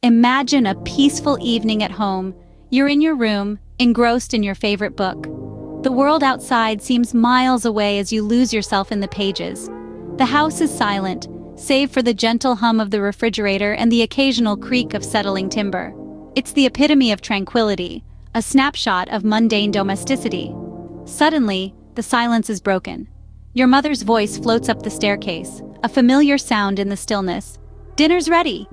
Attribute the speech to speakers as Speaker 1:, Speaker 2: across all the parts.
Speaker 1: Imagine a peaceful evening at home. You're in your room, engrossed in your favorite book. The world outside seems miles away as you lose yourself in the pages. The house is silent, save for the gentle hum of the refrigerator and the occasional creak of settling timber. It's the epitome of tranquility, a snapshot of mundane domesticity. Suddenly, the silence is broken. Your mother's voice floats up the staircase, a familiar sound in the stillness. "Dinner's ready!"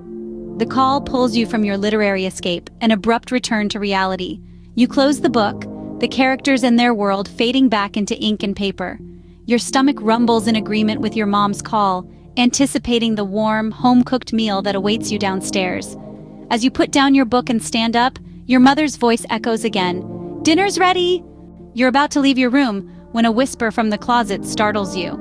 Speaker 1: The call pulls you from your literary escape, an abrupt return to reality. You close the book, the characters and their world fading back into ink and paper. Your stomach rumbles in agreement with your mom's call, anticipating the warm, home-cooked meal that awaits you downstairs. As you put down your book and stand up, your mother's voice echoes again. "Dinner's ready!" You're about to leave your room when a whisper from the closet startles you.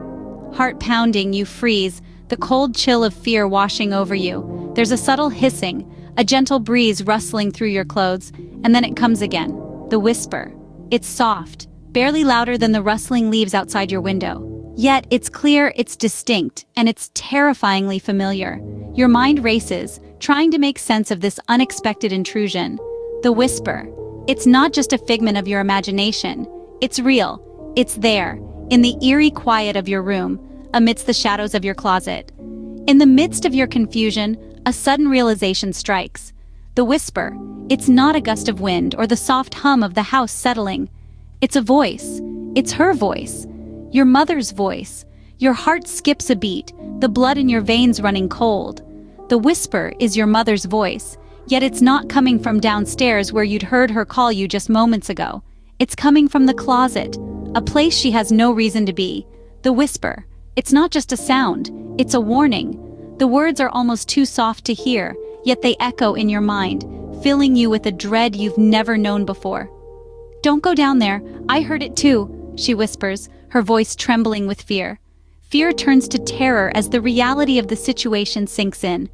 Speaker 1: Heart pounding, you freeze, the cold chill of fear washing over you. There's a subtle hissing, a gentle breeze rustling through your clothes, and then it comes again. The whisper. It's soft, barely louder than the rustling leaves outside your window. Yet it's clear, it's distinct, and it's terrifyingly familiar. Your mind races, trying to make sense of this unexpected intrusion. The whisper. It's not just a figment of your imagination. It's real. It's there, in the eerie quiet of your room, amidst the shadows of your closet. In the midst of your confusion, a sudden realization strikes. The whisper. It's not a gust of wind or the soft hum of the house settling. It's a voice. It's her voice. Your mother's voice. Your heart skips a beat, the blood in your veins running cold. The whisper is your mother's voice, yet it's not coming from downstairs where you'd heard her call you just moments ago. It's coming from the closet, a place she has no reason to be. The whisper. It's not just a sound, it's a warning. The words are almost too soft to hear, yet they echo in your mind, filling you with a dread you've never known before. "Don't go down there, I heard it too," she whispers, her voice trembling with fear. Fear turns to terror as the reality of the situation sinks in.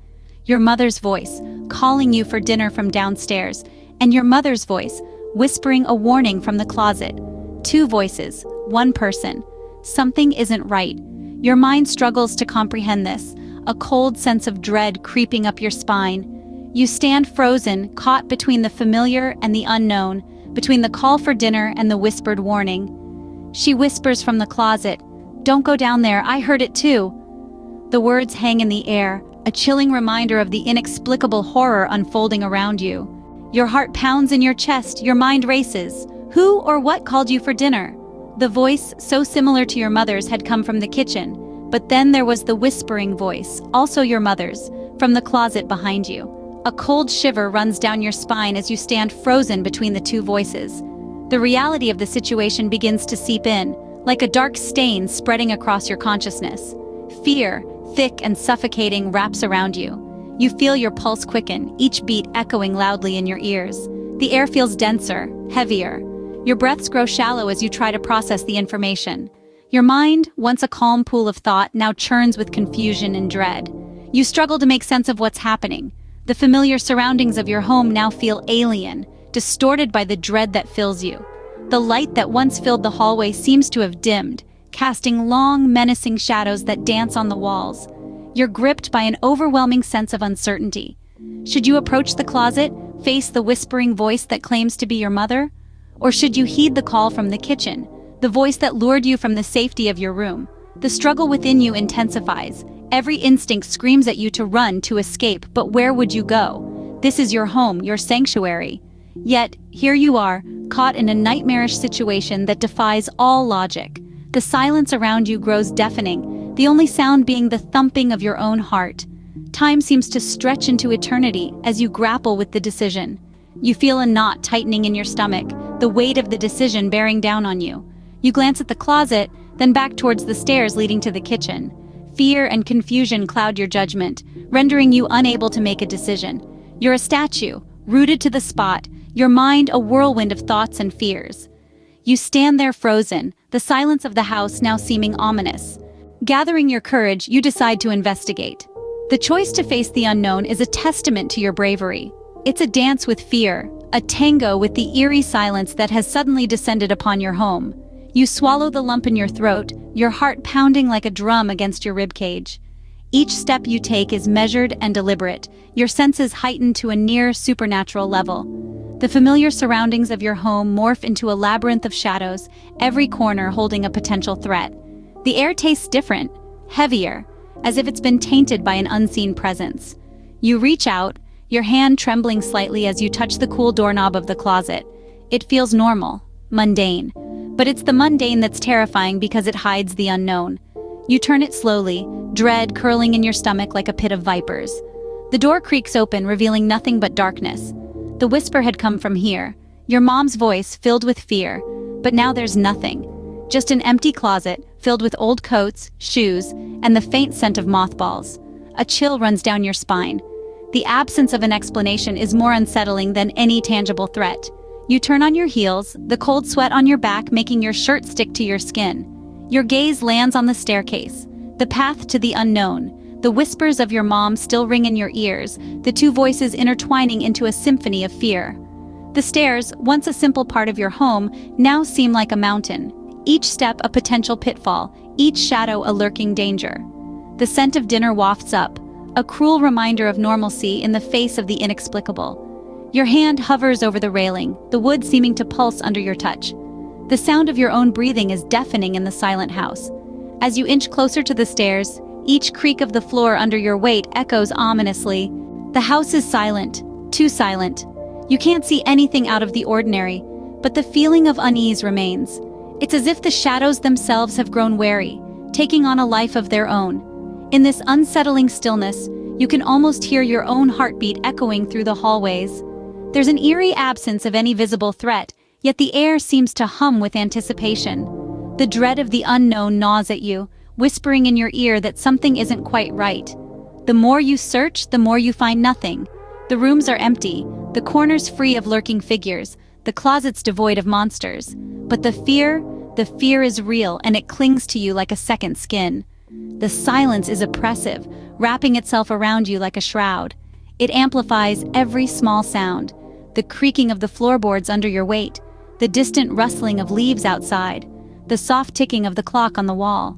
Speaker 1: Your mother's voice, calling you for dinner from downstairs, and your mother's voice, whispering a warning from the closet. Two voices, one person. Something isn't right. Your mind struggles to comprehend this, a cold sense of dread creeping up your spine. You stand frozen, caught between the familiar and the unknown, between the call for dinner and the whispered warning. She whispers from the closet, "Don't go down there, I heard it too." The words hang in the air, a chilling reminder of the inexplicable horror unfolding around you. Your heart pounds in your chest, your mind races. Who or what called you for dinner? The voice, so similar to your mother's, had come from the kitchen, but then there was the whispering voice, also your mother's, from the closet behind you. A cold shiver runs down your spine as you stand frozen between the two voices. The reality of the situation begins to seep in, like a dark stain spreading across your consciousness. Fear, thick and suffocating, wraps around you. You feel your pulse quicken, each beat echoing loudly in your ears. The air feels denser, heavier. Your breaths grow shallow as you try to process the information. Your mind, once a calm pool of thought, now churns with confusion and dread. You struggle to make sense of what's happening. The familiar surroundings of your home now feel alien, distorted by the dread that fills you. The light that once filled the hallway seems to have dimmed, casting long, menacing shadows that dance on the walls. You're gripped by an overwhelming sense of uncertainty. Should you approach the closet, face the whispering voice that claims to be your mother? Or should you heed the call from the kitchen, the voice that lured you from the safety of your room? The struggle within you intensifies. Every instinct screams at you to run, to escape, but where would you go? This is your home, your sanctuary. Yet, here you are, caught in a nightmarish situation that defies all logic. The silence around you grows deafening, the only sound being the thumping of your own heart. Time seems to stretch into eternity as you grapple with the decision. You feel a knot tightening in your stomach, the weight of the decision bearing down on you. You glance at the closet, then back towards the stairs leading to the kitchen. Fear and confusion cloud your judgment, rendering you unable to make a decision. You're a statue, rooted to the spot, your mind a whirlwind of thoughts and fears. You stand there frozen, the silence of the house now seeming ominous. Gathering your courage, you decide to investigate. The choice to face the unknown is a testament to your bravery. It's a dance with fear, a tango with the eerie silence that has suddenly descended upon your home. You swallow the lump in your throat, your heart pounding like a drum against your ribcage. Each step you take is measured and deliberate, your senses heightened to a near supernatural level. The familiar surroundings of your home morph into a labyrinth of shadows, every corner holding a potential threat. The air tastes different, heavier, as if it's been tainted by an unseen presence. You reach out, your hand trembling slightly as you touch the cool doorknob of the closet. It feels normal, mundane. But it's the mundane that's terrifying because it hides the unknown. You turn it slowly, dread curling in your stomach like a pit of vipers. The door creaks open, revealing nothing but darkness. The whisper had come from here, your mom's voice filled with fear, but now there's nothing. Just an empty closet filled with old coats, shoes, and the faint scent of mothballs. A chill runs down your spine. The absence of an explanation is more unsettling than any tangible threat. You turn on your heels, the cold sweat on your back making your shirt stick to your skin. Your gaze lands on the staircase, the path to the unknown. The whispers of your mom still ring in your ears, the two voices intertwining into a symphony of fear. The stairs, once a simple part of your home, now seem like a mountain. Each step a potential pitfall, each shadow a lurking danger. The scent of dinner wafts up, a cruel reminder of normalcy in the face of the inexplicable. Your hand hovers over the railing, the wood seeming to pulse under your touch. The sound of your own breathing is deafening in the silent house. As you inch closer to the stairs, each creak of the floor under your weight echoes ominously. The house is silent, too silent. You can't see anything out of the ordinary, but the feeling of unease remains. It's as if the shadows themselves have grown wary, taking on a life of their own. In this unsettling stillness, you can almost hear your own heartbeat echoing through the hallways. There's an eerie absence of any visible threat, yet the air seems to hum with anticipation. The dread of the unknown gnaws at you, whispering in your ear that something isn't quite right. The more you search, the more you find nothing. The rooms are empty, the corners free of lurking figures, the closets devoid of monsters. But the fear is real, and it clings to you like a second skin. The silence is oppressive, wrapping itself around you like a shroud. It amplifies every small sound, the creaking of the floorboards under your weight, the distant rustling of leaves outside, the soft ticking of the clock on the wall.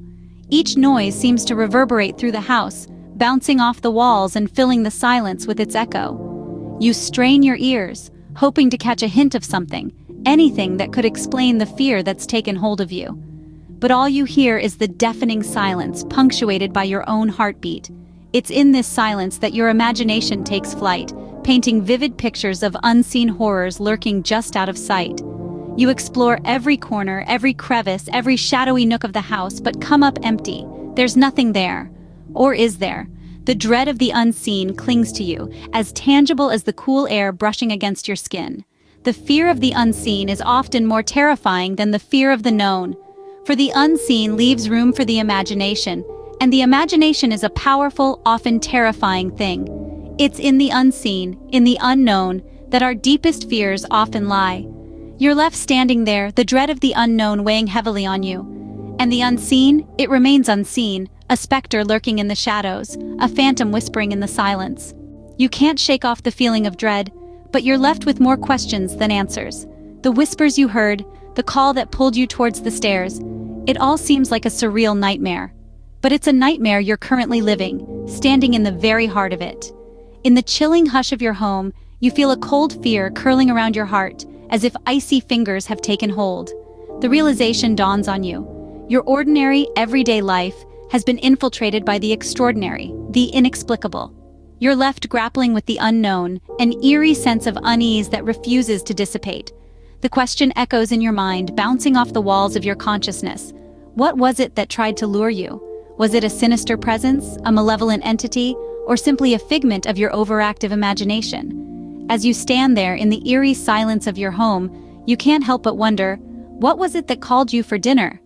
Speaker 1: Each noise seems to reverberate through the house, bouncing off the walls and filling the silence with its echo. You strain your ears, hoping to catch a hint of something, anything that could explain the fear that's taken hold of you. But all you hear is the deafening silence, punctuated by your own heartbeat. It's in this silence that your imagination takes flight, painting vivid pictures of unseen horrors lurking just out of sight. You explore every corner, every crevice, every shadowy nook of the house, but come up empty. There's nothing there. Or is there? The dread of the unseen clings to you, as tangible as the cool air brushing against your skin. The fear of the unseen is often more terrifying than the fear of the known. For the unseen leaves room for the imagination, and the imagination is a powerful, often terrifying thing. It's in the unseen, in the unknown, that our deepest fears often lie. You're left standing there, the dread of the unknown weighing heavily on you. And the unseen, it remains unseen, a specter lurking in the shadows, a phantom whispering in the silence. You can't shake off the feeling of dread, but you're left with more questions than answers. The whispers you heard, the call that pulled you towards the stairs, it all seems like a surreal nightmare. But it's a nightmare you're currently living, standing in the very heart of it. In the chilling hush of your home, you feel a cold fear curling around your heart, as if icy fingers have taken hold. The realization dawns on you. Your ordinary, everyday life has been infiltrated by the extraordinary, the inexplicable. You're left grappling with the unknown, an eerie sense of unease that refuses to dissipate. The question echoes in your mind, bouncing off the walls of your consciousness. What was it that tried to lure you? Was it a sinister presence, a malevolent entity, or simply a figment of your overactive imagination? As you stand there in the eerie silence of your home, you can't help but wonder, what was it that called you for dinner?